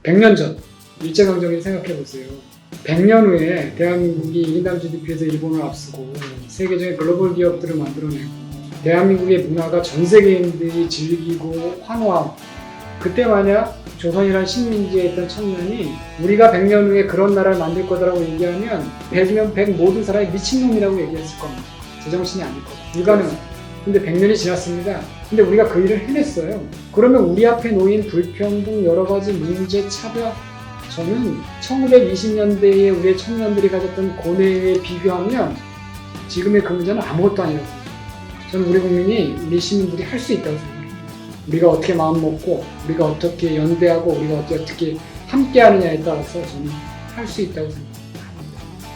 100년 전 일제강점기 생각해 보세요. 100년 후에 대한민국이 1인당 GDP에서 일본을 앞서고 세계적인 글로벌 기업들을 만들어내고 대한민국의 문화가 전 세계인들이 즐기고 환호하고, 그때 만약 조선이라는 식민지에 있던 청년이 우리가 100년 후에 그런 나라를 만들 거다라고 얘기하면 100년 100 모든 사람이 미친놈이라고 얘기했을 겁니다. 제정신이 아닐 거다. 불가능한. 근데 100년이 지났습니다. 근데 우리가 그 일을 해냈어요. 그러면 우리 앞에 놓인 불평등, 여러 가지 문제, 차별, 저는 1920년대에 우리의 청년들이 가졌던 고뇌에 비교하면 지금의 그 문제는 아무것도 아니라고 생각합니다. 저는 우리 국민이, 우리 시민들이 할 수 있다고 생각합니다. 우리가 어떻게 마음먹고, 우리가 어떻게 연대하고, 우리가 어떻게 함께하느냐에 따라서 저는 할 수 있다고 생각합니다.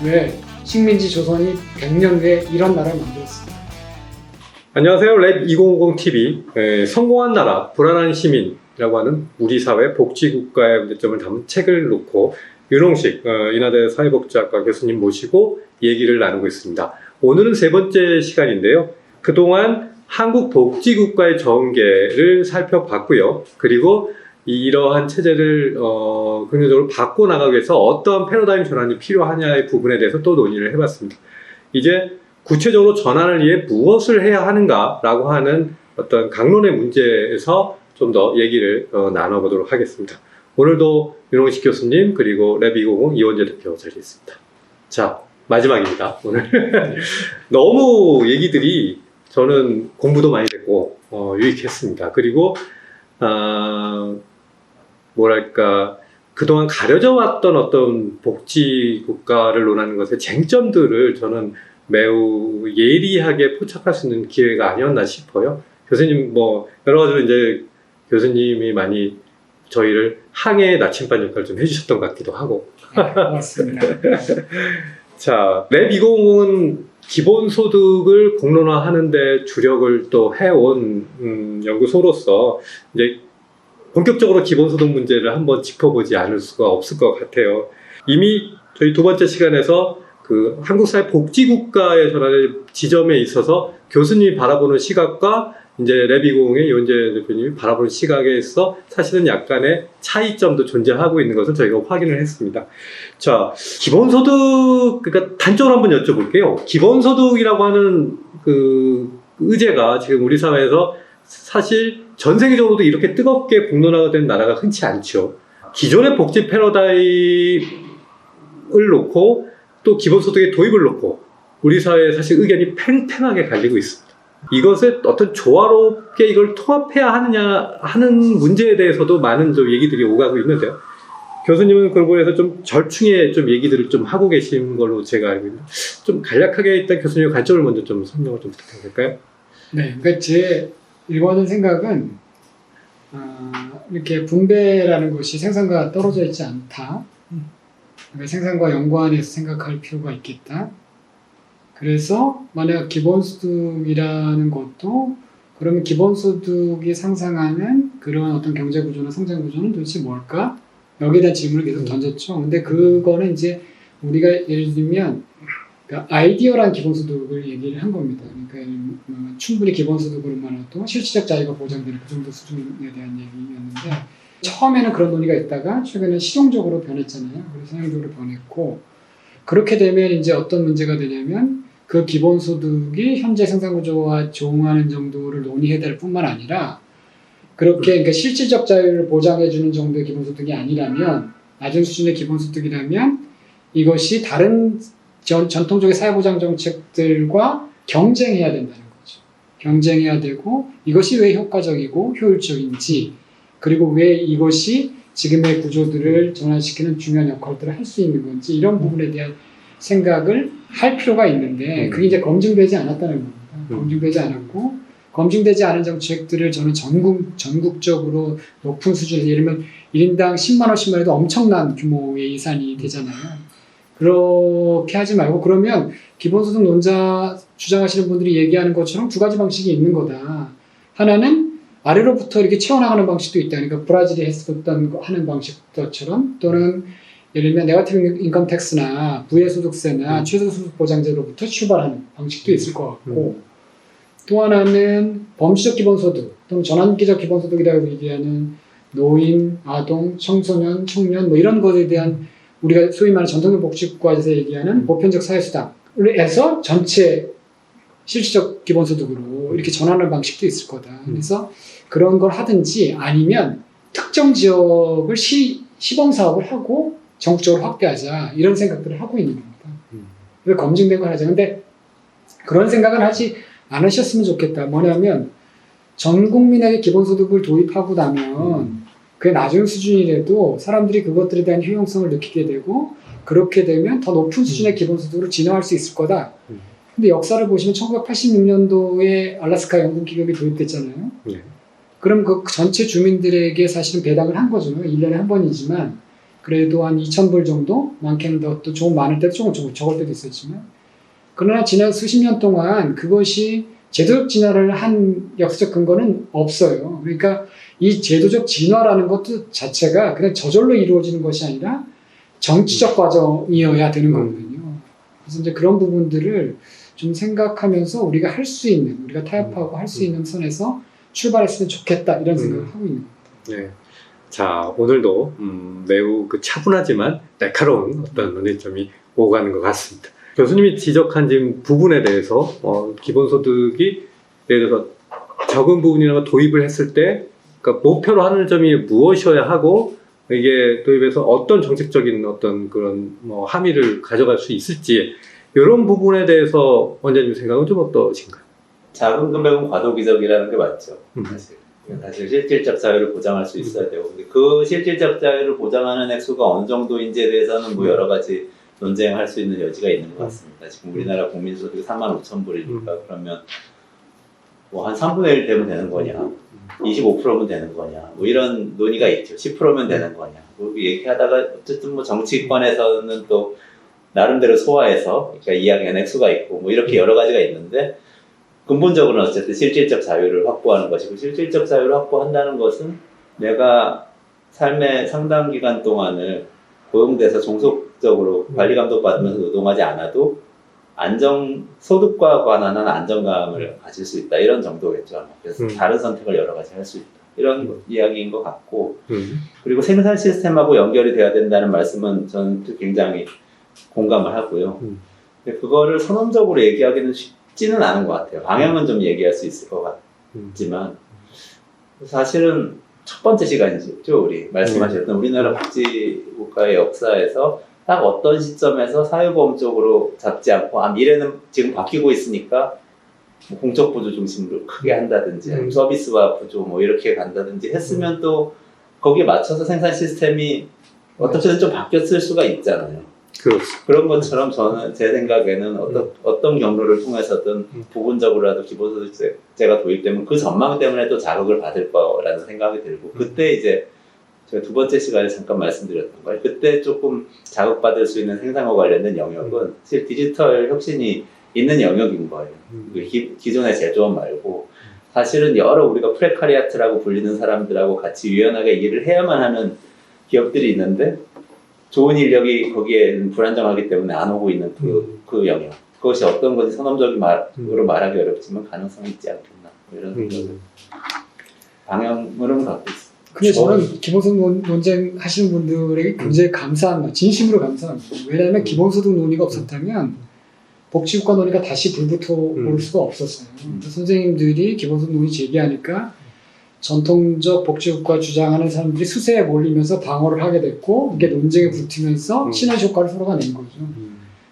왜? 식민지 조선이 100년 후에 이런 나라를 만들었습니다. 안녕하세요. 랩2050TV 성공한 나라, 불안한 시민이라고 하는 우리 사회 복지국가의 문제점을 담은 책을 놓고 윤홍식 인하대 사회복지학과 교수님 모시고 얘기를 나누고 있습니다. 오늘은 세 번째 시간인데요. 그동안 한국 복지국가의 전개를 살펴봤고요. 그리고 이러한 체제를 긍정적으로 바꿔나가기 위해서 어떠한 패러다임 전환이 필요하냐의 부분에 대해서 또 논의를 해봤습니다. 이제 구체적으로 전환을 위해 무엇을 해야 하는가라고 하는 어떤 강론의 문제에서 좀 더 얘기를 나눠보도록 하겠습니다. 오늘도 윤홍식 교수님 그리고 랩250 이원재 대표 자리에 있습니다. 자, 마지막입니다. 오늘 너무 얘기들이 저는 공부도 많이 됐고 유익했습니다. 그리고 뭐랄까, 그동안 가려져 왔던 어떤 복지 국가를 논하는 것의 쟁점들을 저는 매우 예리하게 포착할 수 있는 기회가 아니었나 싶어요. 교수님 여러 가지로 이제 교수님이 많이 저희를 항해의 나침반 역할을 좀 해주셨던 것 같기도 하고. 고맙습니다. 자, 랩250은 기본소득을 공론화하는데 주력을 또 해온 연구소로서 이제 본격적으로 기본소득 문제를 한번 짚어보지 않을 수가 없을 것 같아요. 이미 저희 두 번째 시간에서 그 한국사회 복지국가의 전환의 지점에 있어서 교수님이 바라보는 시각과 이제 랩250의 이원재 대표님이 바라보는 시각에 있어 사실은 약간의 차이점도 존재하고 있는 것을 저희가 확인을 했습니다. 자, 기본소득, 그러니까 단적으로 한번 여쭤볼게요. 기본소득이라고 하는 그 의제가 지금 우리 사회에서 사실 전 세계적으로도 이렇게 뜨겁게 공론화가 된 나라가 흔치 않죠. 기존의 복지 패러다임을 놓고 또 기본소득의 도입을 놓고 우리 사회에 사실 의견이 팽팽하게 갈리고 있습니다. 이것을 어떤 조화롭게 이걸 통합해야 하느냐 하는 문제에 대해서도 많은 좀 얘기들이 오가고 있는데요. 교수님은 그런 거에서 좀 절충의 좀 얘기들을 좀 하고 계신 걸로 제가 알고 있는데, 좀 간략하게 일단 교수님의 관점을 먼저 좀 설명을 좀 부탁해도 될까요? 네, 그러니까 제 일관된 생각은 이렇게 분배라는 것이 생산과 떨어져 있지 않다. 그러니까 생산과 연관해서 생각할 필요가 있겠다. 그래서 만약 기본소득이라는 것도, 그러면 기본소득이 상상하는 그런 어떤 경제구조나 성장구조는 도대체 뭘까? 여기에 대한 질문을 계속 던졌죠. 근데 그거는 이제 우리가 예를 들면 그러니까 아이디어란 기본소득을 얘기를 한 겁니다. 그러니까 충분히 기본소득으로만 해도 실질적 자유가 보장되는 그 정도 수준에 대한 얘기였는데, 처음에는 그런 논의가 있다가 최근에 실용적으로 변했잖아요. 그래서 상용적으로 변했고, 그렇게 되면 이제 어떤 문제가 되냐면 그 기본소득이 현재 생산구조와 조응하는 정도를 논의해야 될 뿐만 아니라, 그렇게 그러니까 실질적 자유를 보장해주는 정도의 기본소득이 아니라면, 낮은 수준의 기본소득이라면 이것이 다른 전통적인 사회보장 정책들과 경쟁해야 된다는 거죠. 경쟁해야 되고, 이것이 왜 효과적이고 효율적인지, 그리고 왜 이것이 지금의 구조들을 전환시키는 중요한 역할들을 할 수 있는 건지, 이런 부분에 대한 생각을 할 필요가 있는데, 그게 이제 검증되지 않았다는 겁니다. 검증되지 않았고, 검증되지 않은 정책들을 저는 전국적으로 높은 수준에서, 예를 들면 1인당 10만 원씩만 해도 엄청난 규모의 예산이 되잖아요. 그렇게 하지 말고, 그러면 기본소득 논자 주장하시는 분들이 얘기하는 것처럼 두 가지 방식이 있는 거다. 하나는 아래로부터 이렇게 채워나가는 방식도 있다. 그러니까 브라질이 했었던 하는 방식처럼, 또는 예를 들면 네거티브 인컴 텍스나 부의소득세나 최저소득 보장제로부터 출발하는 방식도 있을 것 같고, 또 하나는 범주적 기본소득 또는 전환기적 기본소득이라고 얘기하는 노인, 아동, 청소년, 청년 뭐 이런 것에 대한 우리가 소위 말하는 전통적 복지국가에서 얘기하는 보편적 사회수당을 해서 전체 실질적 기본소득으로 이렇게 전환하는 방식도 있을 거다. 그래서 그런 걸 하든지 아니면 특정 지역을 시범사업을 하고 전국적으로 확대하자 이런 생각들을 하고 있는 겁니다. 그래서 검증된 걸 하자. 근데 그런 생각을 하지 않으셨으면 좋겠다. 뭐냐면 전 국민에게 기본소득을 도입하고 나면 그게 낮은 수준이라도 사람들이 그것들에 대한 효용성을 느끼게 되고 그렇게 되면 더 높은 수준의 기본소득으로 진화할 수 있을 거다. 근데 역사를 보시면 1986년도에 알래스카 연금기금이 도입됐잖아요. 그럼 그 전체 주민들에게 사실은 배당을 한 거죠. 1년에 한 번이지만 그래도 한 2,000불 정도? 많게는 또 조금 많을 때도 조금 적을 때도 있었지만 그러나 지난 수십 년 동안 그것이 제도적 진화를 한 역사적 근거는 없어요. 그러니까 이 제도적 진화라는 것도 자체가 그냥 저절로 이루어지는 것이 아니라 정치적 과정이어야 되는 거거든요. 그래서 이제 그런 부분들을 좀 생각하면서 우리가 할 수 있는, 우리가 타협하고 할 수 있는 선에서 출발했으면 좋겠다 이런 생각을 하고 있는 겁니다. 네. 자, 오늘도 매우 차분하지만 날카로운 어떤 논의점이 오가는 것 같습니다. 교수님이 지적한 지금 부분에 대해서 기본소득이 예를 들어서 적은 부분이나 도입을 했을 때 그러니까 목표로 하는 점이 무엇이어야 하고 이게 도입해서 어떤 정책적인 어떤 그런 함의를 가져갈 수 있을지 이런 부분에 대해서 원장님 생각은 좀 어떠신가요? 작은 금액은 과도기적이라는 게 맞죠. 사실 실질적 자유를 보장할 수 있어야 되고 근데 그 실질적 자유를 보장하는 액수가 어느 정도인지에 대해서는 뭐 여러 가지 논쟁할 수 있는 여지가 있는 것 같습니다. 지금 우리나라 국민소득이 45,000불이니까 그러면 뭐 한 3분의 1 되면 되는 거냐 25%면 되는 거냐 뭐 이런 논의가 있죠. 10%면 되는 거냐 뭐 얘기하다가 어쨌든 뭐 정치권에서는 또 나름대로 소화해서 그러니까 이야기하는 액수가 있고 뭐 이렇게 여러 가지가 있는데 근본적으로는 어쨌든 실질적 자유를 확보하는 것이고 실질적 자유를 확보한다는 것은 내가 삶의 상당 기간 동안을 고용돼서 종속적으로 관리 감독 받으면서 노동하지 않아도 소득과 관한 안정감을 가질 수 있다 이런 정도겠죠. 그래서 다른 선택을 여러 가지 할 수 있다 이런 이야기인 것 같고 그리고 생산 시스템하고 연결이 돼야 된다는 말씀은 저는 굉장히 공감을 하고요. 근데 그거를 선언적으로 얘기하기는 쉽지는 않은 것 같아요. 방향은 좀 얘기할 수 있을 것 같지만 사실은 첫 번째 시간이죠. 우리 말씀하셨던 우리나라 복지국가의 역사에서 딱 어떤 시점에서 사회보험 쪽으로 잡지 않고 미래는 지금 바뀌고 있으니까 뭐 공적 보조 중심으로 크게 한다든지 서비스와 보조 뭐 이렇게 간다든지 했으면 또 거기에 맞춰서 생산 시스템이 어떻게든 좀 바뀌었을 수가 있잖아요. 그런 것처럼 저는 제 생각에는 어떤 경로를 통해서든 부분적으로라도 기본소득제가 도입되면 그 전망 때문에 또 자극을 받을 거라는 생각이 들고 그때 이제 제가 두 번째 시간에 잠깐 말씀드렸던 거예요. 그때 조금 자극받을 수 있는 생산과 관련된 영역은 사실 디지털 혁신이 있는 영역인 거예요. 기존의 제조업 말고 사실은 여러 우리가 프레카리아트라고 불리는 사람들하고 같이 유연하게 일을 해야만 하는 기업들이 있는데 좋은 인력이 거기에 불안정하기 때문에 안 오고 있는 그 영역. 그것이 어떤 건지 선언적으로 말하기 어렵지만 가능성이 있지 않겠나. 이런 생각을 방향으로는 갖고 있습니다. 근데 저는 기본소득 논쟁 하시는 분들에게 굉장히 감사합니다. 진심으로 감사합니다. 왜냐하면 기본소득 논의가 없었다면 복지국가 논의가 다시 불붙어 올 수가 없었어요. 선생님들이 기본소득 논의 제기하니까 전통적 복지국가 주장하는 사람들이 수세에 몰리면서 방어를 하게 됐고 이게 논쟁에 붙으면서 시너지 효과를 서로가 낸 거죠.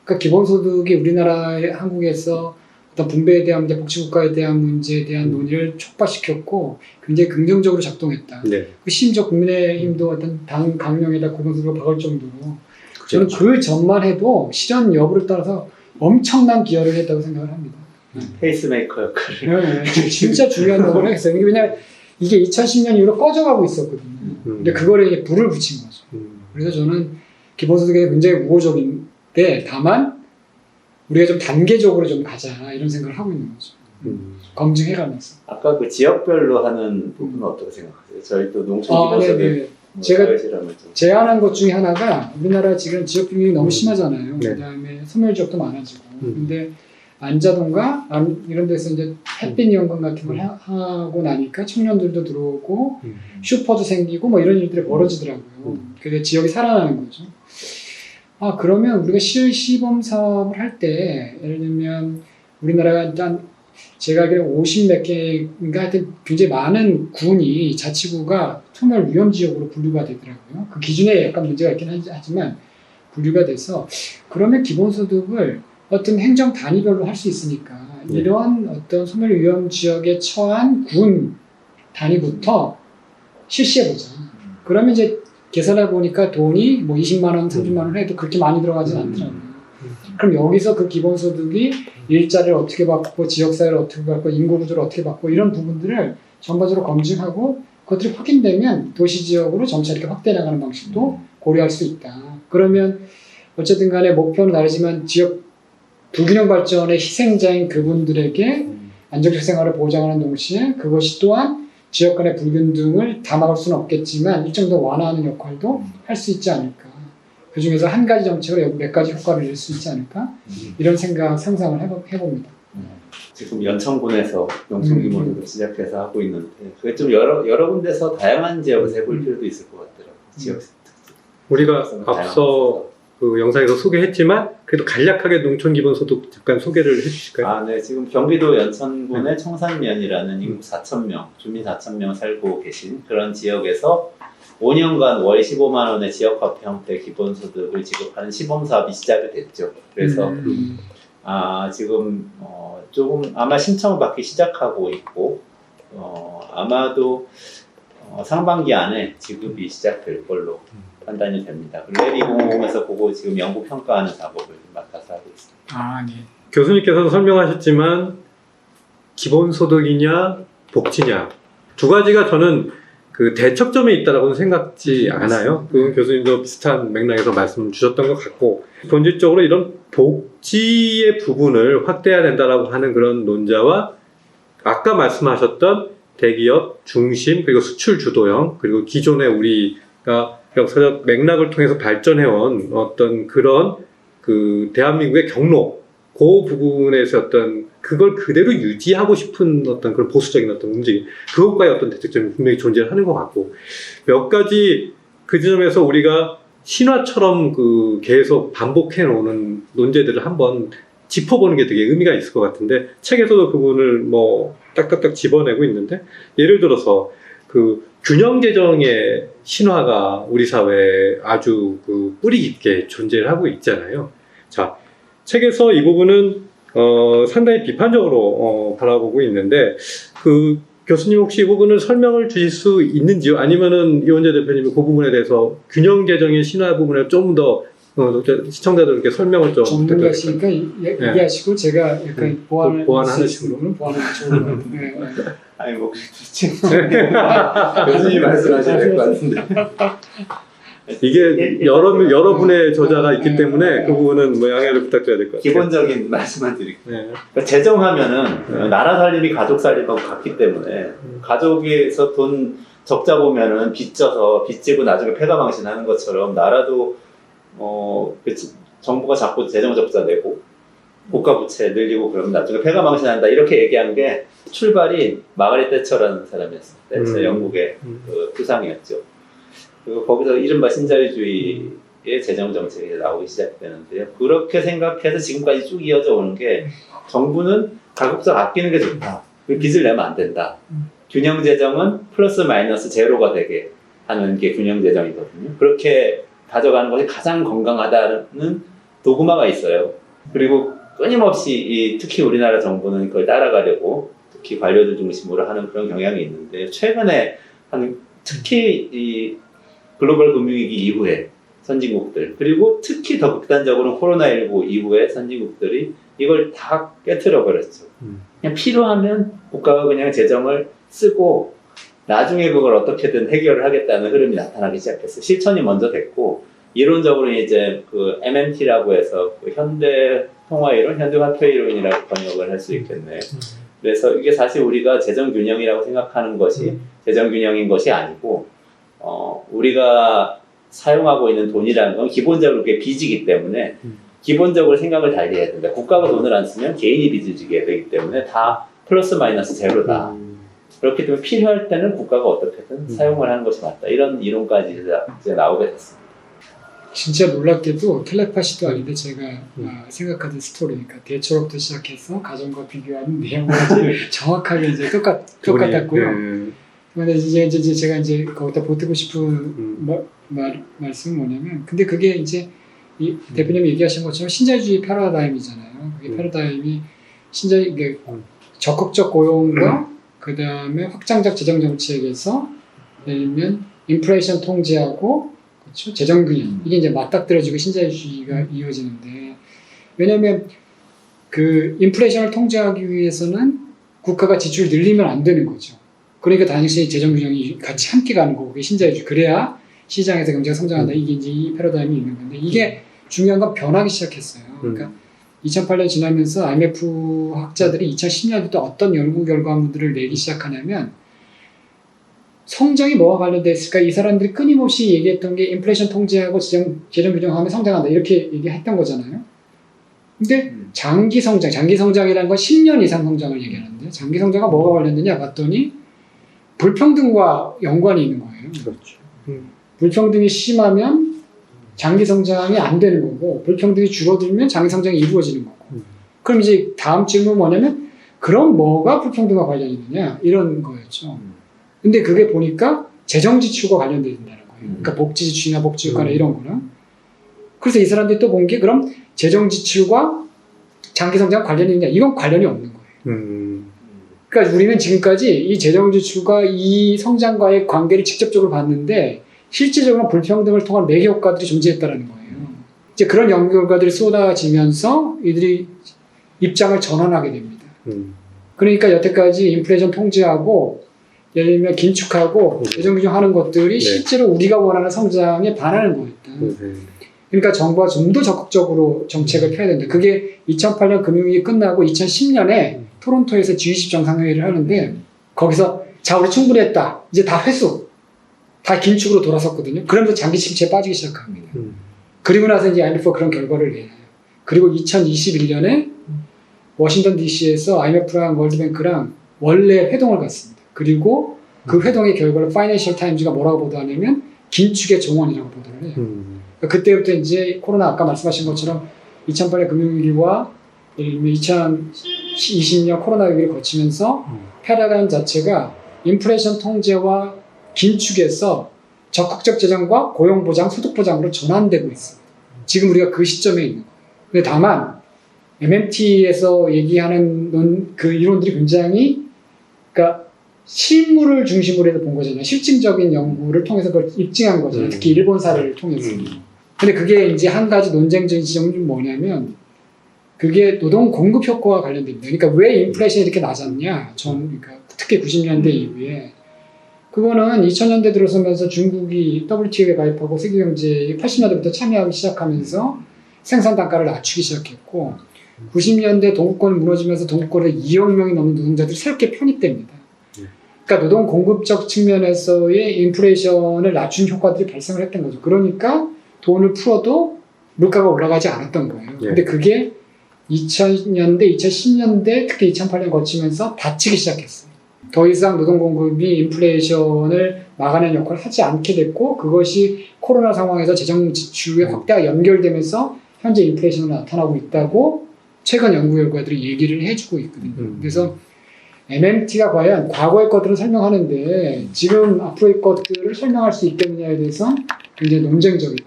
그러니까 기본소득이 우리나라의 한국에서 어떤 분배에 대한 문제, 복지국가에 대한 문제에 대한 논의를 촉발시켰고 굉장히 긍정적으로 작동했다. 네. 심지어 국민의힘도 어떤 당 강령에다 기본소득을 박을 정도로 저는 그 전만 해도 실현 여부를 따라서 엄청난 기여를 했다고 생각을 합니다. 페이스메이커 역할을. 네, 진짜 중요한 역할을 했어요. 왜냐하면 이게 2010년 이후로 꺼져가고 있었거든요. 근데 그거를 이제 불을 붙인 거죠. 그래서 저는 기본소득에 굉장히 우호적인데 다만 우리가 좀 단계적으로 좀 가자 이런 생각을 하고 있는 거죠. 검증해가면서. 아까 그 지역별로 하는 부분은 어떻게 생각하세요? 저희 또 농촌기본소득 제가 제안한 것 중에 하나가 우리나라 지금 지역 빈민이 너무 심하잖아요. 네. 그다음에 소멸 지역도 많아지고. 근데 안자동가 이런 데서 이제 햇빛 연금 같은 걸 하고 나니까 청년들도 들어오고 슈퍼도 생기고 뭐 이런 일들이 벌어지더라고요. 그래서 지역이 살아나는 거죠. 아, 그러면 우리가 시범 사업을 할 때 예를 들면 우리나라가 일단 제가 알기로 50몇 개인가 하여튼 굉장히 많은 군이 자치구가 소멸 위험 지역으로 분류가 되더라고요. 그 기준에 약간 문제가 있긴 하지만 분류가 돼서 그러면 기본소득을 어떤 행정 단위별로 할 수 있으니까 이러한 어떤 소멸 위험 지역에 처한 군 단위부터 실시해보자. 그러면 이제 계산해 보니까 돈이 뭐 20만 원, 30만 원 해도 그렇게 많이 들어가진 않더라고요. 그럼 여기서 그 기본소득이 일자리를 어떻게 받고 지역사회를 어떻게 받고 인구구조를 어떻게 받고 이런 부분들을 전반적으로 검증하고 그것들이 확인되면 도시지역으로 점차 이렇게 확대해 나가는 방식도 고려할 수 있다. 그러면 어쨌든 간에 목표는 다르지만 지역 불균형 발전의 희생자인 그분들에게 안정적 생활을 보장하는 동시에 그것이 또한 지역 간의 불균등을 다 막을 수는 없겠지만 일정 정도 완화하는 역할도 할 수 있지 않을까. 그 중에서 한 가지 정책으로 몇 가지 효과를 낼 수 있지 않을까? 이런 상상을 해봅니다. 지금 연천군에서 농촌기본소득 시작해서 하고 있는데 그게 좀 여러 군데서 다양한 지역에서 해볼 필요도 있을 것 같더라고요. 지역 특징. 우리가 앞서 그 영상에서 소개했지만 그래도 간략하게 농촌기본소득 잠깐 소개를 해주실까요? 아, 네. 지금 경기도 연천군의 청산면이라는 인구 4,000명, 주민 4,000명 살고 계신 그런 지역에서 5년간 월 15만 원의 지역화폐 형태 기본소득을 지급하는 시범사업이 시작이 됐죠. 그래서 지금 조금 아마 신청을 받기 시작하고 있고 아마도 상반기 안에 지급이 시작될 걸로 판단이 됩니다. 랩2050에서 보고 지금 연구 평가하는 작업을 맡아서 하고 있습니다. 아, 네. 교수님께서도 설명하셨지만 기본소득이냐 복지냐 두 가지가 저는 그 대척점에 있다라고는 생각지 않아요. 그 교수님도 비슷한 맥락에서 말씀 주셨던 것 같고 본질적으로 이런 복지의 부분을 확대해야 된다라고 하는 그런 논자와 아까 말씀하셨던 대기업 중심 그리고 수출 주도형 그리고 기존의 우리가 역사적 맥락을 통해서 발전해온 어떤 그런 그 대한민국의 경로 그 부분에서 어떤 그걸 그대로 유지하고 싶은 어떤 그런 보수적인 어떤 움직임 그것과의 어떤 대책점이 분명히 존재하는 것 같고 몇 가지 그 지점에서 우리가 신화처럼 그 계속 반복해 놓는 논제들을 한번 짚어보는 게 되게 의미가 있을 것 같은데 책에서도 그 부분을 뭐 딱딱딱 집어내고 있는데 예를 들어서 그 균형 재정의 신화가 우리 사회에 아주 그 뿌리 깊게 존재를 하고 있잖아요. 자, 책에서 이 부분은 상당히 비판적으로 바라보고 있는데 그 교수님 혹시 이 부분을 설명을 주실 수 있는지요? 아니면은 이원재 대표님이 그 부분에 대해서 균형 재정의 신화 부분을 좀 더 시청자들께 설명을 좀 전문가시니까 얘기하시고 제가 약간 보완하는 식으로 보완하는 식으로 네. 아니 뭐 교수님 말씀하셔야 될 것 같은데 이게 여러분의 저자가 있기 때문에 그 부분은 뭐 양해를 부탁드려야 될 것 같아요. 기본적인 말씀만 드릴게요. 네. 그러니까 재정하면은 나라 살림이 가족 살림하고 같기 때문에 가족에서 돈 적자 보면은 빚져서 빚지고 나중에 폐가망신하는 것처럼 나라도 정부가 자꾸 재정 적자 내고 국가 부채 늘리고 그러면 나중에 폐가망신한다 이렇게 얘기한 게 출발이 마가렛 대처라는 사람이었어요. 대처 영국의 그 수상이었죠. 그리고 거기서 이른바 신자유주의의 재정 정책이 나오기 시작되는데요. 그렇게 생각해서 지금까지 쭉 이어져 오는 게 정부는 가급적 아끼는 게 좋다. 빚을 내면 안 된다. 균형 재정은 플러스 마이너스 제로가 되게 하는 게 균형 재정이거든요. 그렇게 가져가는 것이 가장 건강하다는 도구마가 있어요. 그리고 끊임없이 특히 우리나라 정부는 그걸 따라가려고 특히 관료들 중심으로 하는 그런 경향이 있는데 최근에 특히 이 글로벌 금융위기 이후에 선진국들 그리고 특히 더 극단적으로는 코로나19 이후에 선진국들이 이걸 다 깨트려 버렸죠. 그냥 필요하면 국가가 그냥 재정을 쓰고 나중에 그걸 어떻게든 해결을 하겠다는 흐름이 나타나기 시작했어요. 실천이 먼저 됐고 이론적으로 이제 그 MMT라고 해서 그 현대 통화이론, 현대 화폐 이론이라고 번역을 할 수 있겠네요. 그래서 이게 사실 우리가 재정 균형이라고 생각하는 것이 재정 균형인 것이 아니고 우리가 사용하고 있는 돈이라는 건 기본적으로 그게 빚이기 때문에 기본적으로 생각을 달리 해야 된다. 국가가 돈을 안 쓰면 개인이 빚을 지게 되기 때문에 다 플러스 마이너스 제로다. 그렇기 때문에 필요할 때는 국가가 어떻게든 사용을 하는 것이 맞다. 이런 이론까지 이제 나오게 됐습니다. 진짜 놀랍게도 텔레파시도 아닌데 제가 생각하던 스토리니까 대초록부터 시작해서 가정과 비교하는 내용까지 정확하게 이제 똑같았고요. 근데 이제 제가 이제 거기다 보태고 싶은 말씀은 뭐냐면, 근데 그게 이제 이 대표님이 얘기하신 것처럼 신자유주의 패러다임이잖아요. 그게 패러다임이 적극적 고용과 그 다음에 확장적 재정 정책에서 예를 들면 인플레이션 통제하고 그렇죠? 재정 균형 이게 이제 맞닥뜨려지고 신자유주의가 이어지는데, 왜냐하면 그 인플레이션을 통제하기 위해서는 국가가 지출을 늘리면 안 되는 거죠. 그러니까 당시 재정 균형이 같이 함께 가는 거고, 그게 신자유주의. 그래야 시장에서 경제가 성장한다. 이게 이제 이 패러다임이 있는 건데, 이게 중요한 건 변하기 시작했어요. 그러니까 2008년 지나면서 IMF 학자들이 2010년부터 어떤 연구 결과물들을 내기 시작하냐면, 성장이 뭐와 관련돼 있을까? 이 사람들이 끊임없이 얘기했던 게 인플레이션 통제하고 재정 균형하면 성장한다. 이렇게 얘기했던 거잖아요. 근데 장기 성장이라는 건 10년 이상 성장을 얘기하는데, 장기 성장과 뭐가 관련되냐 봤더니 불평등과 연관이 있는 거예요. 그렇죠. 불평등이 심하면 장기 성장이 안 되는 거고, 불평등이 줄어들면 장기 성장이 이루어지는 거고. 그럼 이제 다음 질문은 뭐냐면, 그럼 뭐가 불평등과 관련이 있느냐? 이런 거였죠. 근데 그게 보니까 재정 지출과 관련되어 있다는 거예요. 그러니까 복지 지출이나 복지 효과나 이런 거는. 그래서 이 사람들이 또 본 게, 그럼 재정 지출과 장기 성장 관련이 있냐? 이건 관련이 없는 거예요. 그러니까 우리는 지금까지 이 재정 지출과 이 성장과의 관계를 직접적으로 봤는데, 실질적으로 불평등을 통한 매개 효과들이 존재했다는 거예요. 이제 그런 연구 결과들이 쏟아지면서 이들이 입장을 전환하게 됩니다. 그러니까 여태까지 인플레이션 통제하고 예를 들면 긴축하고 재정 균형하는 것들이 실제로 우리가 원하는 성장에 반하는 거였다. 그러니까 정부가 좀 더 적극적으로 정책을 펴야 된다. 그게 2008년 금융위기 끝나고 2010년에 토론토에서 G20 정상회의를 하는데, 거기서 자, 우리 충분히 했다. 이제 다 회수. 다 긴축으로 돌아섰거든요. 그러면서 장기 침체에 빠지기 시작합니다. 그리고 나서 이제 IMF가 그런 결과를 내요. 그리고 2021년에 워싱턴 DC에서 IMF랑 월드뱅크랑 원래 회동을 갔습니다. 그리고 그 회동의 결과를 파이낸셜 타임즈가 뭐라고 보도하냐면 긴축의 정원이라고 보도를 해요. 그러니까 그때부터 이제 코로나 아까 말씀하신 것처럼 2008년 금융위기와 2020년 코로나 위기를 거치면서 패러다임 자체가 인플레이션 통제와 긴축에서 적극적 재정과 고용보장, 소득보장으로 전환되고 있습니다. 지금 우리가 그 시점에 있는 거예요. 근데 다만 MMT에서 얘기하는 그 이론들이 굉장히, 그러니까 실물을 중심으로 해서 본 거잖아요. 실증적인 연구를 통해서 그걸 입증한 거잖아요. 특히 일본 사례를 통해서. 근데 그게 이제 한 가지 논쟁적인 지점이 뭐냐면, 그게 노동 공급 효과와 관련됩니다. 그러니까 왜 인플레이션이 이렇게 낮았냐? 그러니까 특히 90년대 이후에. 그거는 2000년대 들어서면서 중국이 WTO에 가입하고 세계경제에 80년대부터 참여하기 시작하면서 생산 단가를 낮추기 시작했고, 90년대 동구권이 무너지면서 동구권에 2억 명이 넘는 노동자들이 새롭게 편입됩니다. 그러니까 노동 공급적 측면에서의 인플레이션을 낮춘 효과들이 발생을 했던 거죠. 그러니까 돈을 풀어도 물가가 올라가지 않았던 거예요. 근데 그게 2000년대, 2010년대, 특히 2008년 거치면서 닫히기 시작했어요. 더 이상 노동 공급이 인플레이션을 막아내는 역할을 하지 않게 됐고, 그것이 코로나 상황에서 재정 지출의 확대와 연결되면서 현재 인플레이션으로 나타나고 있다고 최근 연구 결과들이 얘기를 해주고 있거든요. 그래서 MMT가 과연 과거의 것들을 설명하는데 지금 앞으로의 것들을 설명할 수 있겠느냐에 대해서 굉장히 논쟁적이다.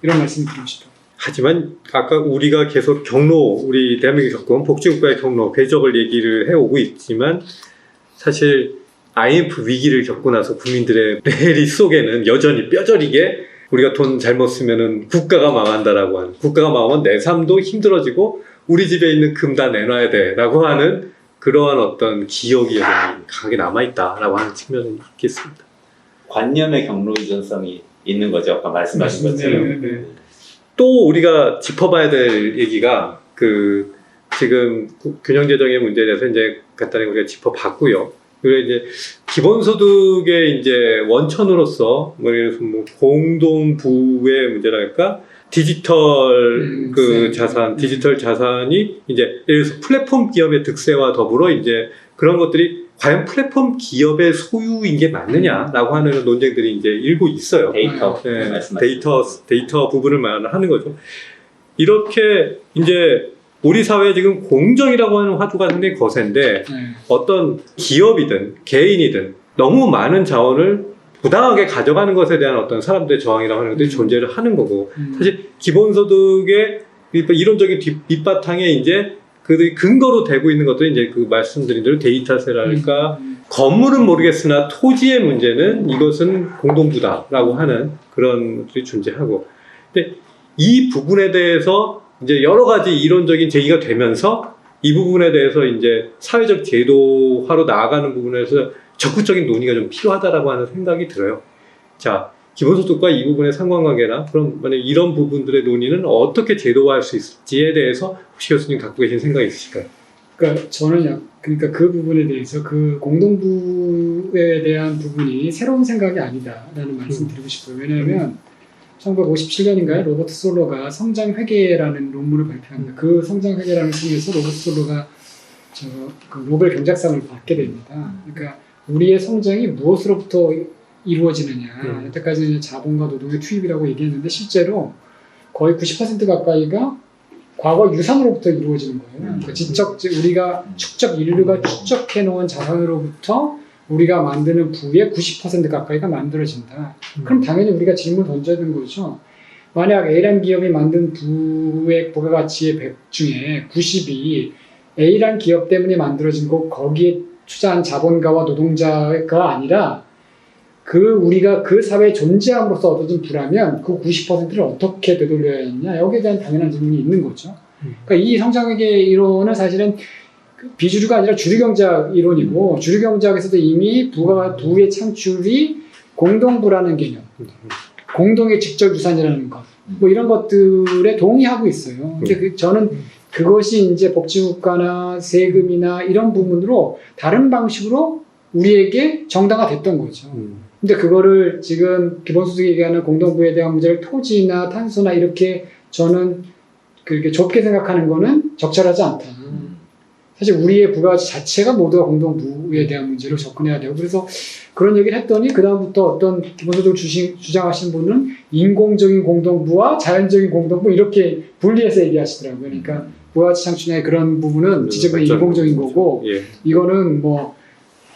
이런 말씀을 드리고 싶어요. 하지만 아까 우리가 계속 우리 대한민국이 겪은 복지국가의 경로, 궤적을 얘기를 해오고 있지만, 사실 IMF 위기를 겪고 나서 국민들의 메리 속에는 여전히 뼈저리게 우리가 돈 잘못 쓰면은 국가가 망한다라고 하는, 국가가 망하면 내 삶도 힘들어지고 우리 집에 있는 금 다 내놔야 돼라고 하는 그러한 어떤 기억이 여전히 강하게 남아있다라고 하는 측면은 있겠습니다. 관념의 경로 유전성이 있는 거죠. 아까 말씀하신 것처럼. 또 우리가 짚어봐야 될 얘기가 지금 균형재정의 문제에 대해서 이제 간단히 우리가 짚어봤고요. 그리고 이제 기본소득의 이제 원천으로서 뭐 공동부의 문제랄까, 디지털 네. 자산, 디지털 자산이 이제 예를 들어서 플랫폼 기업의 득세와 더불어 이제 그런 것들이 과연 플랫폼 기업의 소유인 게 맞느냐라고 하는 논쟁들이 이제 일고 있어요. 데이터 네, 말씀하시죠. 데이터 부분을 말하는 거죠. 이렇게 이제 우리 사회에 지금 공정이라고 하는 화두가 상당히 거센데 어떤 기업이든 개인이든 너무 많은 자원을 부당하게 가져가는 것에 대한 어떤 사람들의 저항이라고 하는 것들이 존재를 하는 거고 사실 기본소득의 이론적인 밑바탕에 이제 그 근거로 되고 있는 것들이 이제 그 말씀드린 대로 데이터세랄까 건물은 모르겠으나 토지의 문제는 이것은 공동부다라고 하는 그런 것들이 존재하고 근데 이 부분에 대해서 이제 여러 가지 이론적인 제기가 되면서 이 부분에 대해서 이제 사회적 제도화로 나아가는 부분에서 적극적인 논의가 좀 필요하다라고 하는 생각이 들어요. 자, 기본소득과 이 부분의 상관관계나 그럼 만약 이런 부분들의 논의는 어떻게 제도화할 수 있을지에 대해서 혹시 교수님 갖고 계신 생각이 있으실까요? 그러니까 저는 그러니까 그 부분에 대해서 그 공동부에 대한 부분이 새로운 생각이 아니다라는 말씀 드리고 싶어요. 왜냐하면 1957년인가요? 로버트 솔로가 성장회계라는 논문을 발표합니다. 그 성장회계라는 책에서 로버트 솔로가 그 노벨 경제학상을 받게 됩니다. 그러니까 우리의 성장이 무엇으로부터 이루어지느냐. 여태까지는 자본과 노동의 투입이라고 얘기했는데 실제로 거의 90% 가까이가 과거 유산으로부터 이루어지는 거예요. 그러니까 우리가 인류가 축적해 놓은 자산으로부터 우리가 만드는 부의 90% 가까이가 만들어진다. 그럼 당연히 우리가 질문을 던져야 되는 거죠. 만약 A라는 기업이 만든 부의 부가가치의 100 중에 90이 A라는 기업 때문에 만들어진 거 거기에 투자한 자본가와 노동자가 아니라 우리가 그 사회에 존재함으로써 얻어진 부라면 그 90%를 어떻게 되돌려야 했냐 여기에 대한 당연한 질문이 있는 거죠. 그러니까 이 성장회계 이론은 사실은 비주류가 아니라 주류경제학 이론이고 주류경제학에서도 이미 부의 창출이 공동부라는 개념, 공동의 직접 유산이라는 것, 뭐 이런 것들에 동의하고 있어요. 근데 저는 그것이 이제 복지국가나 세금이나 이런 부분으로 다른 방식으로 우리에게 정당화됐던 거죠. 근데 그거를 지금 기본소득이 얘기하는 공동부에 대한 문제를 토지나 탄소나 이렇게 저는 그렇게 좁게 생각하는 거는 적절하지 않다. 사실 우리의 부가가치 자체가 모두가 공동부에 대한 문제로 접근해야 되고 그래서 그런 얘기를 했더니 그 다음부터 어떤 기본소득을 주장하신 분은 인공적인 공동부와 자연적인 공동부 이렇게 분리해서 얘기하시더라고요. 그러니까 부가가치 창출의 그런 부분은 지적은 인공적인 거고 이거는 뭐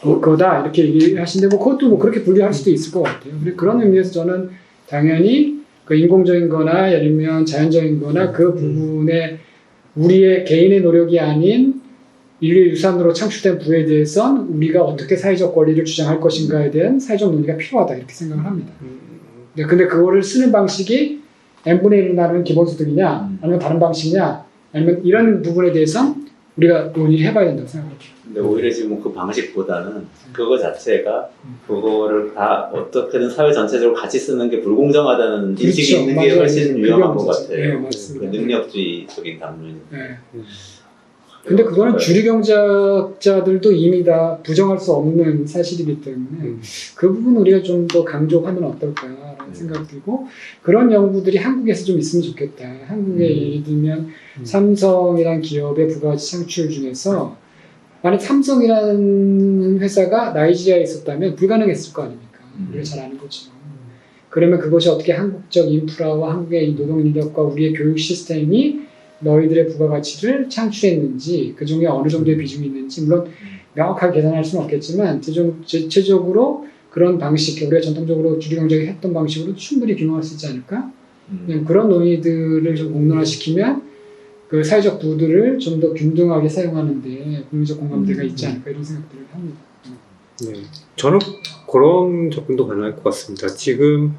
그거다 이렇게 얘기하시는데 뭐 그것도 뭐 그렇게 분리할 수도 있을 것 같아요. 그런 의미에서 저는 당연히 그 인공적인 거나 아니면 자연적인 거나 그 부분에 우리의 개인의 노력이 아닌 인류의 유산으로 창출된 부에 대해선 우리가 어떻게 사회적 권리를 주장할 것인가에 대한 사회적 논의가 필요하다 이렇게 생각을 합니다. 근데 그거를 쓰는 방식이 n분의 1로 나누는 기본소득이냐 아니면 다른 방식이냐 아니면 이런 부분에 대해서 우리가 논의를 해봐야 된다고 생각합니다. 근데 오히려 지금 그 방식보다는 그거 자체가 그거를 다 어떻게든 사회 전체적으로 같이 쓰는 게 불공정하다는 인식이 있는 게 훨씬 위험한 것 같아요. 네, 맞습니다. 그 능력주의적인 담론. 네. 근데 그거는 주류경제학자들도 이미 다 부정할 수 없는 사실이기 때문에 그 부분 우리가 좀 더 강조하면 어떨까라는 생각이 들고 그런 연구들이 한국에서 좀 있으면 좋겠다. 한국에 예를 들면 삼성이라는 기업의 부가가치 창출 중에서 만약 삼성이라는 회사가 나이지리아에 있었다면 불가능했을 거 아닙니까? 우리가 잘 아는 것처럼. 그러면 그것이 어떻게 한국적 인프라와 한국의 노동 인력과 우리의 교육 시스템이 너희들의 부가가치를 창출했는지 그 중에 어느 정도의 비중이 있는지 물론 명확하게 계산할 수는 없겠지만 대체적으로 그런 방식 우리가 전통적으로 주류경제가 했던 방식으로 충분히 규명할 수 있지 않을까? 그런 논의들을 좀 공론화시키면 그 사회적 부들을 좀 더 균등하게 사용하는 데 국민적 공감대가 있지 않을까 이런 생각들을 합니다. 네. 저는 그런 접근도 가능할 것 같습니다. 지금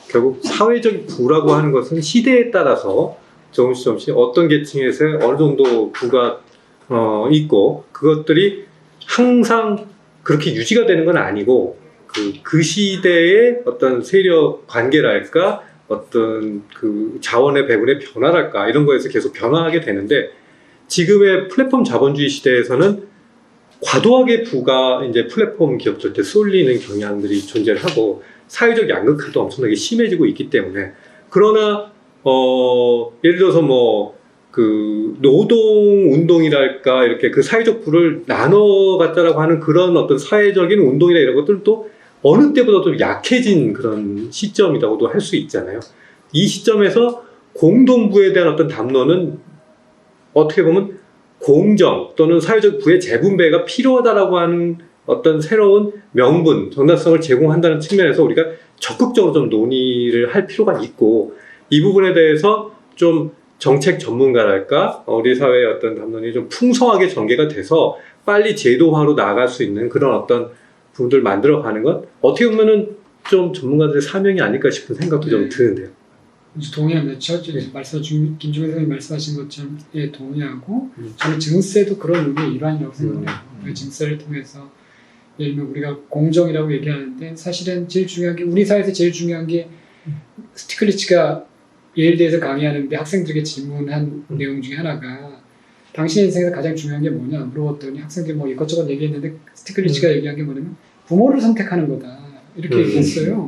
결국 사회적 부라고 하는 것은 시대에 따라서 조금씩 어떤 계층에서 어느 정도 부가 있고 그것들이 항상 그렇게 유지가 되는 건 아니고 그 시대의 어떤 세력 관계랄까 어떤 그 자원의 배분의 변화랄까 이런 거에서 계속 변화하게 되는데 지금의 플랫폼 자본주의 시대에서는 과도하게 부가 이제 플랫폼 기업들한테 쏠리는 경향들이 존재를 하고 사회적 양극화도 엄청나게 심해지고 있기 때문에 그러나 예를 들어서 그 노동 운동이랄까 이렇게 그 사회적 부를 나눠 갖자라고 하는 그런 어떤 사회적인 운동이나 이런 것들도 어느 때보다 좀 약해진 그런 시점이라고도 할 수 있잖아요. 이 시점에서 공동부에 대한 어떤 담론은 어떻게 보면 공정 또는 사회적 부의 재분배가 필요하다라고 하는 어떤 새로운 명분, 정당성을 제공한다는 측면에서 우리가 적극적으로 좀 논의를 할 필요가 있고, 이 부분에 대해서 좀 정책 전문가랄까 우리 사회의 어떤 담론이 좀 풍성하게 전개가 돼서 빨리 제도화로 나아갈 수 있는 그런 어떤 부분들 만들어가는 건 어떻게 보면은 좀 전문가들의 사명이 아닐까 싶은 생각도 좀 드는데요. 동의합니다. 김종현 선생님 말씀하신 것처럼 동의하고 저는 증세도 그런 의미의 일환이라고 생각해요. 증세를 통해서 예를 들면 우리가 공정이라고 얘기하는데 사실은 제일 중요한 게 우리 사회에서 제일 중요한 게 스티클리츠가 예일대에서 강의하는데 학생들에게 질문한 내용 중에 하나가 당신 인생에서 가장 중요한 게 뭐냐 물어봤더니 학생들이 뭐 이것저것 얘기했는데 스티클리츠가 얘기한 게 뭐냐면 부모를 선택하는 거다. 이렇게 얘기했어요.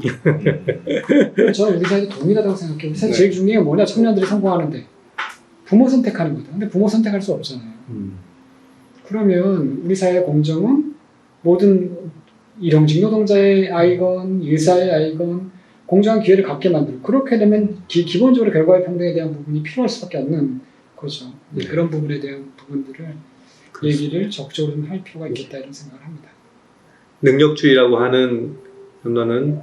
저는 우리 사회도 동일하다고 생각해요. 우리 사회 제일 중요한 게 뭐냐? 청년들이 성공하는데 부모 선택하는 거다. 근데 부모 선택할 수 없잖아요. 그러면 우리 사회의 공정은 모든 일용직 노동자의 아이건 의사의 아이건 공정한 기회를 갖게 만들고 그렇게 되면 기본적으로 결과의 평등에 대한 부분이 필요할 수밖에 없는 거죠. 네. 그런 부분에 대한 부분들을 얘기를 적극적으로 좀 할 필요가 있겠다 이런 생각을 합니다. 능력주의라고 하는 논란은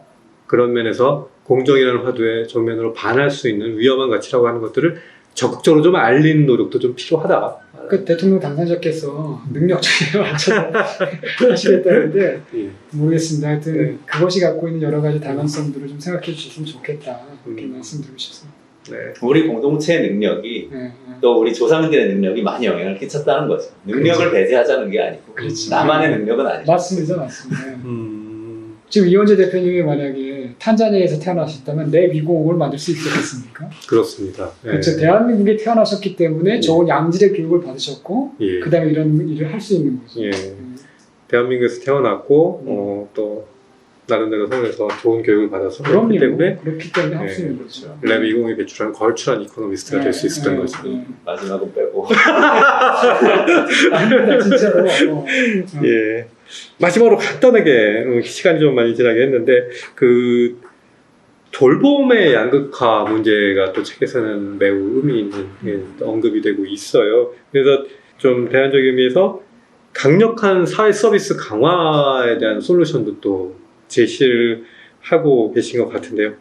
그런 면에서 공정이라는 화두에 정면으로 반할 수 있는 위험한 가치라고 하는 것들을 적극적으로 좀 알리는 노력도 좀 필요하다. 그 대통령 당선자께서 능력주의에 맞춰서 하시겠다는데 모르겠습니다. 하여튼 그것이 갖고 있는 여러 가지 다양성들을 좀 생각해 주셨으면 좋겠다. 그렇게 말씀드리고 싶습니다. 네. 우리 공동체의 능력이 또 우리 조상들의 능력이 많이 영향을 끼쳤다는 거죠. 능력을 배제하자는 게 아니고 나만의 능력은 아니죠. 맞습니다. 지금 이원재 대표님이 만약에 탄자니아에서 태어나셨다면 내 미국을 만들 수 있겠습니까? 그렇습니다. 그렇죠. 대한민국에 태어나셨기 때문에 좋은 양질의 교육을 받으셨고 그 다음에 이런 일을 할 수 있는 거죠. 대한민국에서 태어났고 또 나름대로 서울에서 좋은 교육을 받아서 그렇기 때문에 할 수 있는 거죠. 랩20이 배출한 걸출한 이코노미스트가 될 수 있었던 거죠. 마지막은 빼고. 아닙니다, 진짜로. 예. 마지막으로 간단하게 시간이 좀 많이 지나게 했는데 그 돌봄의 양극화 문제가 또 책에서는 매우 의미 있는 언급이 되고 있어요. 그래서 좀 대안적인 의미에서 강력한 사회 서비스 강화에 대한 솔루션도 또 제시를 하고 계신 것 같은데요.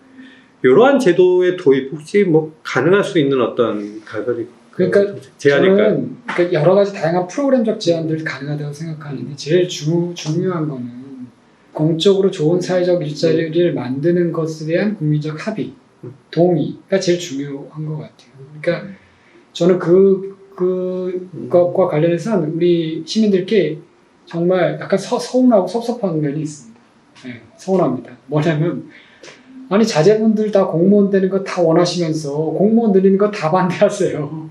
이러한 제도의 도입 혹시 가능할 수 있는 어떤 가설이 그러니까 제안일까요? 저는 여러 가지 다양한 프로그램적 제안들 가능하다고 생각하는데 제일 중요한 거는 공적으로 좋은 사회적 일자리를 만드는 것에 대한 국민적 합의, 동의가 제일 중요한 것 같아요. 그러니까 저는 그것과 관련해서는 우리 시민들께 정말 약간 서운하고 섭섭한 면이 있습니다. 서운합니다. 뭐냐면 아니 자제분들 다 공무원 되는 거 다 원하시면서 공무원 늘리는 거 다 반대하세요.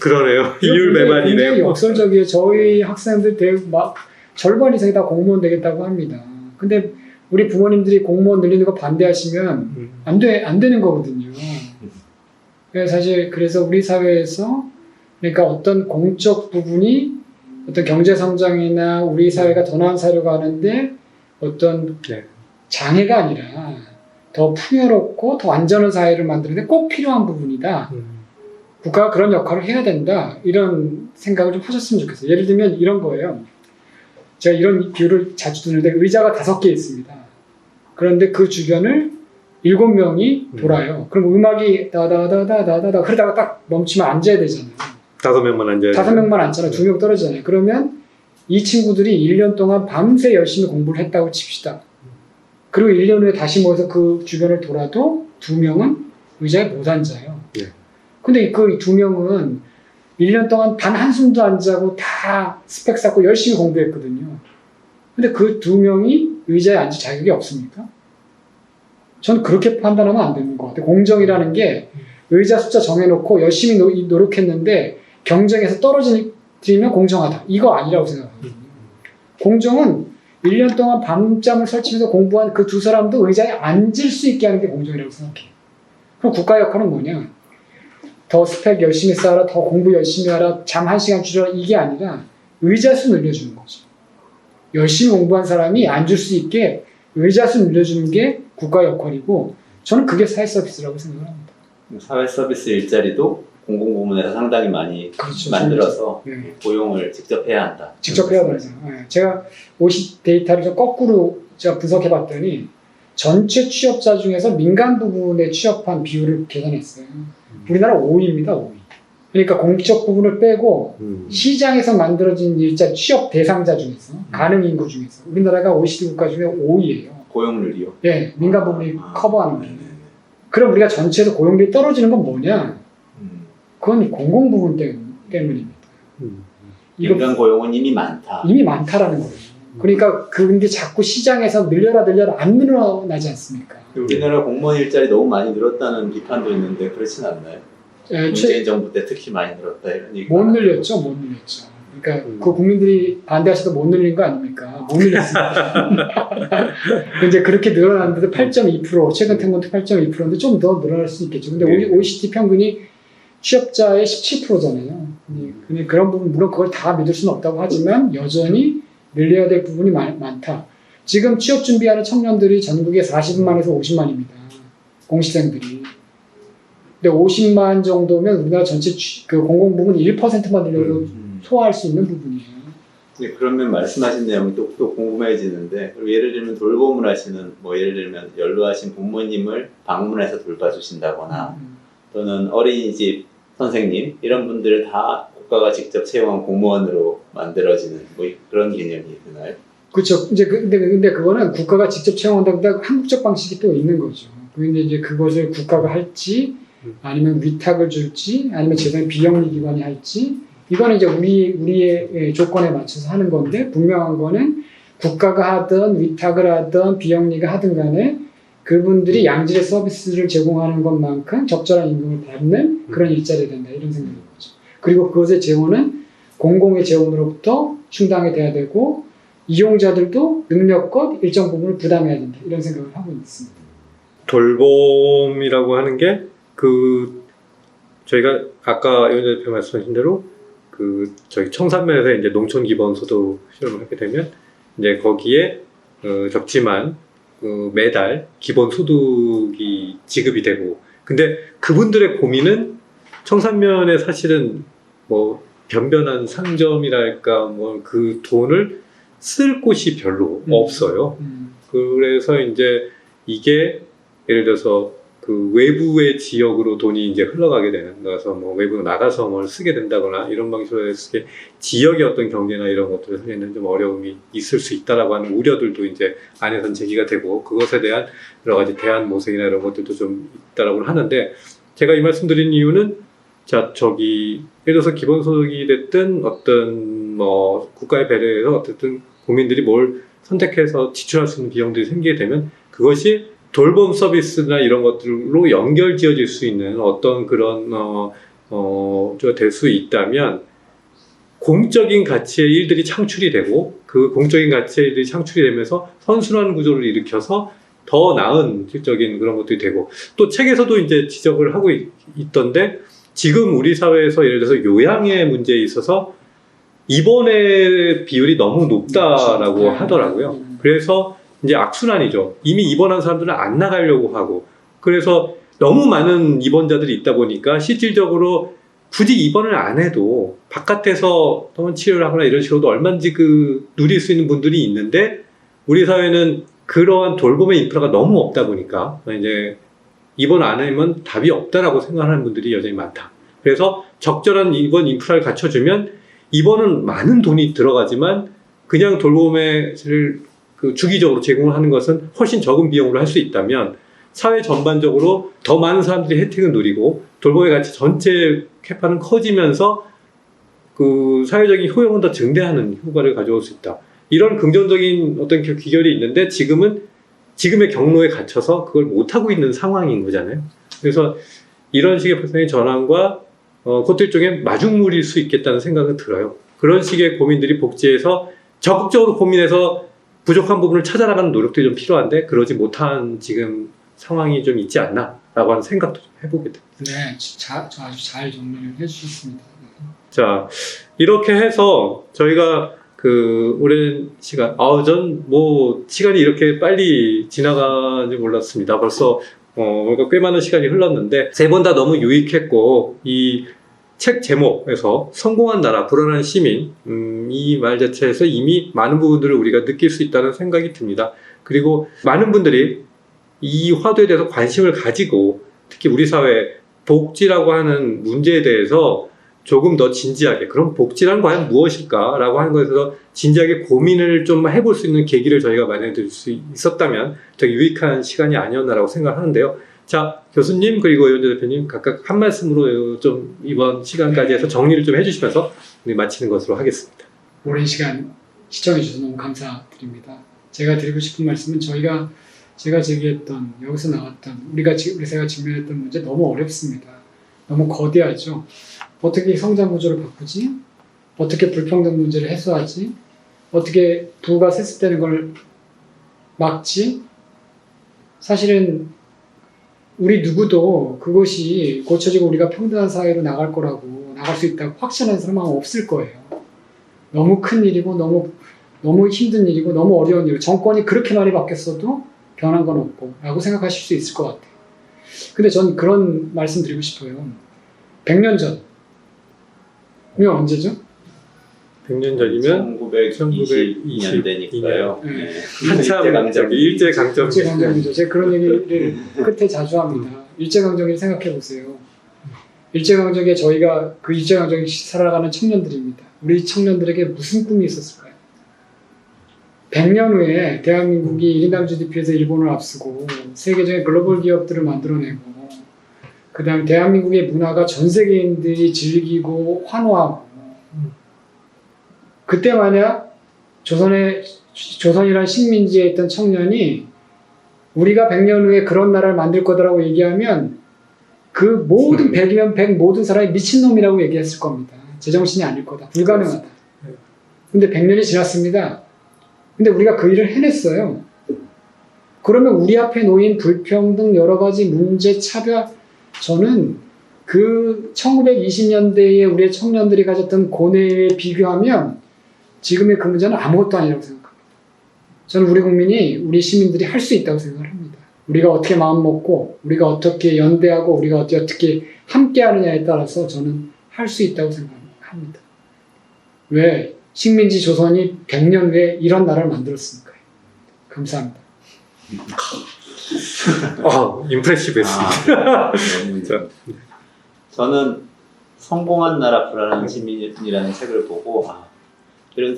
그러네요. 이율배반이네요. 굉장히 역설적이에요. 저희 학생들 절반 이상이 다 공무원 되겠다고 합니다. 근데 우리 부모님들이 공무원 늘리는 거 반대하시면 안 되는 거거든요. 그래서 우리 사회에서 그러니까 어떤 공적 부분이 어떤 경제 성장이나 우리 사회가 더 나은 사회로 가는데 어떤 장애가 아니라 더 풍요롭고 더 안전한 사회를 만드는데 꼭 필요한 부분이다. 국가가 그런 역할을 해야 된다. 이런 생각을 좀 하셨으면 좋겠어요. 예를 들면 이런 거예요. 제가 이런 비유를 자주 드는데 의자가 5개 있습니다. 그런데 그 주변을 7명이 돌아요. 그럼 음악이 다다다다다다 그러다가 딱 멈추면 앉아야 되잖아요. 5명만 앉아야 돼요. 5명만 앉잖아요. 2명 떨어지잖아요. 그러면 이 친구들이 1년 동안 밤새 열심히 공부를 했다고 칩시다. 그리고 1년 후에 다시 모여서 그 주변을 돌아도 2명은 의자에 못 앉아요. 근데 그 2명은 1년 동안 단 한숨도 안 자고 다 스펙 쌓고 열심히 공부했거든요. 근데 그 2명이 의자에 앉을 자격이 없습니까? 저는 그렇게 판단하면 안 되는 것 같아요. 공정이라는 게 의자 숫자 정해놓고 열심히 노력했는데 경쟁에서 떨어지면 공정하다. 이거 아니라고 생각하거든요. 공정은 1년 동안 밤잠을 설치면서 공부한 그 2 사람도 의자에 앉을 수 있게 하는 게 공정이라고 생각해요. 그럼 국가의 역할은 뭐냐? 더 스펙 열심히 쌓아라, 더 공부 열심히 하라, 잠 1시간 줄여라 이게 아니라 의자 수 늘려주는 거죠. 열심히 공부한 사람이 앉을 수 있게 의자 수 늘려주는 게 국가 역할이고 저는 그게 사회 서비스라고 생각합니다. 사회 서비스 일자리도 공공부문에서 상당히 많이 그렇죠. 만들어서 네. 고용을 직접 해야 한다. 직접 해야 되죠. 제가 50 데이터를 좀 거꾸로 제가 분석해 봤더니 전체 취업자 중에서 민간 부분에 취업한 비율을 계산했어요. 우리나라 5위입니다. 5위. 그러니까 공적 부분을 빼고 시장에서 만들어진 일자 취업 대상자 중에서 가능 인구 중에서 우리나라가 OECD 국가 중에 5위예요. 고용률이요? 네, 민간 부분이 커버하는 게. 네네. 그럼 우리가 전체에서 고용률이 떨어지는 건 뭐냐? 그건 공공 부분 때문입니다. 이거 민간 고용은 이미 많다. 이미 많다라는 거예요. 그러니까 근데 자꾸 시장에서 늘려라 안 늘어나지 않습니까? 우리나라 공무원 일자리 너무 많이 늘었다는 비판도 있는데 그렇진 않나요? 문재인 정부 때 특히 많이 늘었다 이런 얘기가 못 늘렸죠. 그러니까 그 국민들이 반대하셔도 못 늘린 거 아닙니까? 못 늘렸습니다. 이제 그렇게 늘어났는데도 8.2% 최근 평균도 8.2%인데 좀 더 늘어날 수 있겠죠. 근데 네. OECD 평균이 취업자의 17%잖아요. 근데 그런 부분 물론 그걸 다 믿을 수는 없다고 하지만 여전히 늘려야 될 부분이 많다. 지금 취업 준비하는 청년들이 전국에 40만에서 50만입니다. 공시생들이. 근데 50만 정도면 우리나라 전체 그 공공 부분 1%만 늘려도 소화할 수 있는 부분이에요. 네, 그러면 말씀하신 내용이 또 궁금해지는데 예를 들면 돌봄을 하시는 뭐 예를 들면 연로하신 부모님을 방문해서 돌봐주신다거나 또는 어린이집 선생님 이런 분들을 다 국가가 직접 채용한 공무원으로 만들어지는 뭐 그런 개념이 있나요? 그렇죠. 이제 근데 그거는 국가가 직접 채용한다고 한국적 방식이 또 있는 거죠. 근데 이제 그것을 국가가 할지 아니면 위탁을 줄지 아니면 재단 비영리 기관이 할지 이거는 이제 우리의 조건에 맞춰서 하는 건데 분명한 거는 국가가 하든 위탁을 하든 비영리가 하든 간에 그분들이 양질의 서비스를 제공하는 것만큼 적절한 임금을 받는 그런 일자리가 된다 이런 생각인 거죠. 그리고 그것의 재원은 공공의 재원으로부터 충당이 돼야 되고 이용자들도 능력껏 일정 부분을 부담해야 된다 이런 생각을 하고 있습니다. 돌봄이라고 하는 게 저희가 아까 연 대표 말씀하신 대로 저희 청산면에서 이제 농촌 기본소득 실험을 하게 되면 이제 거기에 적지만 매달 기본소득이 지급이 되고 근데 그분들의 고민은 청산면에 사실은 뭐 변변한 상점이랄까 뭐 그 돈을 쓸 곳이 별로 없어요. 그래서 이제 이게 예를 들어서 그 외부의 지역으로 돈이 이제 흘러가게 되는 거라서 뭐 외부로 나가서 뭘 쓰게 된다거나 이런 방식으로 했을 때 지역의 어떤 경제나 이런 것들을 하기에는 좀 어려움이 있을 수 있다라고 하는 우려들도 이제 안에선 제기가 되고 그것에 대한 여러 가지 대안 모색이나 이런 것들도 좀 있다라고 하는데 제가 이 말씀드린 이유는 예를 들어서 기본소득이 됐든 어떤 뭐 국가의 배려에서 어쨌든 국민들이 뭘 선택해서 지출할 수 있는 비용들이 생기게 되면 그것이 돌봄 서비스나 이런 것들로 연결 지어질 수 있는 어떤 그런 될 수 있다면 공적인 가치의 일들이 창출이 되고 그 공적인 가치의 일들이 창출이 되면서 선순환 구조를 일으켜서 더 나은 실적인 그런 것들이 되고 또 책에서도 이제 지적을 하고 있던데 지금 우리 사회에서 예를 들어서 요양의 문제에 있어서 입원의 비율이 너무 높다라고 하더라고요. 그래서 이제 악순환이죠. 이미 입원한 사람들은 안 나가려고 하고 그래서 너무 많은 입원자들이 있다 보니까 실질적으로 굳이 입원을 안 해도 바깥에서 병원 치료를 하거나 이런 식으로도 얼마든지 누릴 수 있는 분들이 있는데 우리 사회는 그러한 돌봄의 인프라가 너무 없다 보니까 이제 입원 안 하면 답이 없다라고 생각하는 분들이 여전히 많다. 그래서 적절한 입원 인프라를 갖춰주면 입원은 많은 돈이 들어가지만 그냥 돌봄을 주기적으로 제공을 하는 것은 훨씬 적은 비용으로 할 수 있다면 사회 전반적으로 더 많은 사람들이 혜택을 누리고 돌봄의 가치 전체 캐파는 커지면서 그 사회적인 효용은 더 증대하는 효과를 가져올 수 있다. 이런 긍정적인 어떤 귀결이 있는데 지금의 경로에 갇혀서 그걸 못하고 있는 상황인 거잖아요. 그래서 이런 식의 발상의 전환과 그것도 일종의 마중물일 수 있겠다는 생각은 들어요. 그런 식의 고민들이 복지에서 적극적으로 고민해서 부족한 부분을 찾아나가는 노력들이 좀 필요한데 그러지 못한 지금 상황이 좀 있지 않나 라고 하는 생각도 좀 해보게 됩니다. 네, 아주 잘 정리를 해주셨습니다. 자, 이렇게 해서 저희가 그 오랜 시간, 시간이 이렇게 빨리 지나가는지 몰랐습니다. 벌써 뭔가 꽤 많은 시간이 흘렀는데, 세 번 다 너무 유익했고, 이 책 제목에서 성공한 나라, 불안한 시민, 이 말 자체에서 이미 많은 부분들을 우리가 느낄 수 있다는 생각이 듭니다. 그리고 많은 분들이 이 화두에 대해서 관심을 가지고, 특히 우리 사회 복지라고 하는 문제에 대해서 조금 더 진지하게, 그럼 복지란 과연 무엇일까? 라고 하는 것에서 진지하게 고민을 좀 해볼 수 있는 계기를 저희가 마련해 드릴 수 있었다면 되게 유익한 시간이 아니었나라고 생각하는데요. 자, 교수님 그리고 이현재 대표님 각각 한 말씀으로 좀 이번 시간까지 해서 정리를 좀 해주시면서 우리 마치는 것으로 하겠습니다. 오랜 시간 시청해 주셔서 너무 감사드립니다. 제가 드리고 싶은 말씀은 제가 제기했던, 여기서 나왔던, 우리 사회가 직면했던 문제 너무 어렵습니다. 너무 거대하죠. 어떻게 성장 구조를 바꾸지? 어떻게 불평등 문제를 해소하지? 어떻게 부가 세습되는 걸 막지? 사실은 우리 누구도 그것이 고쳐지고 우리가 평등한 사회로 나갈 수 있다고 확신하는 사람은 없을 거예요. 너무 큰 일이고 너무 힘든 일이고 너무 어려운 일. 정권이 그렇게 많이 바뀌었어도 변한 건 없고 라고 생각하실 수 있을 것 같아요. 근데 전 그런 말씀 드리고 싶어요. 100년 전. 이게 언제죠? 100년 전이면 1920년대니까요. 네. 한참 일제강점기죠. 제가 그런 얘기를 끝에 자주 합니다. 일제강점기를 생각해 보세요. 일제강점기에 저희가 그 일제강점기 살아가는 청년들입니다. 우리 청년들에게 무슨 꿈이 있었을까요? 100년 후에 대한민국이 1인당 GDP에서 일본을 앞서고 세계적인 글로벌 기업들을 만들어내고 그 다음에 대한민국의 문화가 전 세계인들이 즐기고 환호하고 그때 만약 조선이라는 식민지에 있던 청년이 우리가 100년 후에 그런 나라를 만들 거다라고 얘기하면 그 모든 100이면 100 모든 사람이 미친놈이라고 얘기했을 겁니다. 제정신이 아닐 거다. 불가능하다. 근데 100년이 지났습니다. 근데 우리가 그 일을 해냈어요. 그러면 우리 앞에 놓인 불평등 여러 가지 문제, 차별, 저는 그 1920년대에 우리의 청년들이 가졌던 고뇌에 비교하면 지금의 그 문제는 아무것도 아니라고 생각합니다. 저는 우리 국민이, 우리 시민들이 할 수 있다고 생각을 합니다. 우리가 어떻게 마음 먹고, 우리가 어떻게 연대하고, 우리가 어떻게 함께 하느냐에 따라서 저는 할 수 있다고 생각합니다. 왜? 식민지 조선이 100년 후에 이런 나라를 만들었으니까요. 감사합니다. 임프레시브했습니다. 저는 성공한 나라 불안한 시민이라는 책을 보고 이런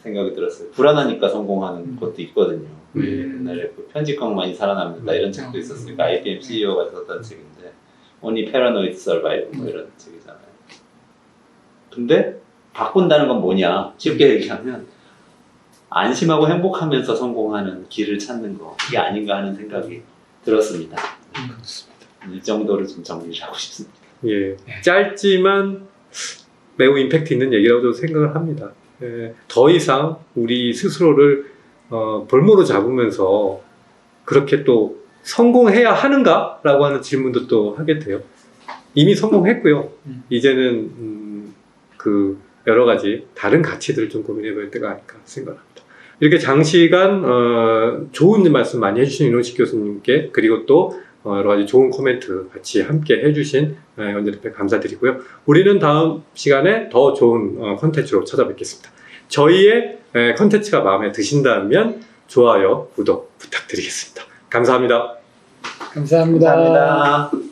생각이 들었어요. 불안하니까 성공하는 것도 있거든요. 옛날에 그 편집광만이 살아납니다 이런 책도 있었으니까 IBM CEO가 썼던 책인데 Only Paranoid Survive 뭐 이런 책이잖아요. 근데 바꾼다는 건 뭐냐? 쉽게 얘기하면 안심하고 행복하면서 성공하는 길을 찾는 거, 이게 아닌가 하는 생각이 들었습니다. 그렇습니다. 이 정도를 좀 정리를 하고 싶습니다. 예, 짧지만 매우 임팩트 있는 얘기라고 저는 생각을 합니다. 더 이상 우리 스스로를 볼모로 잡으면서 그렇게 또 성공해야 하는가? 라고 하는 질문도 또 하게 돼요. 이미 성공했고요. 이제는 그 여러 가지 다른 가치들을 좀 고민해 볼 때가 아닐까 생각합니다. 이렇게 장시간 좋은 말씀 많이 해주신 윤홍식 교수님께, 그리고 또 여러 가지 좋은 코멘트 같이 함께 해주신 현재 대표 감사드리고요. 우리는 다음 시간에 더 좋은 컨텐츠로 찾아뵙겠습니다. 저희의 컨텐츠가 마음에 드신다면 좋아요, 구독 부탁드리겠습니다. 감사합니다. 감사합니다. 감사합니다.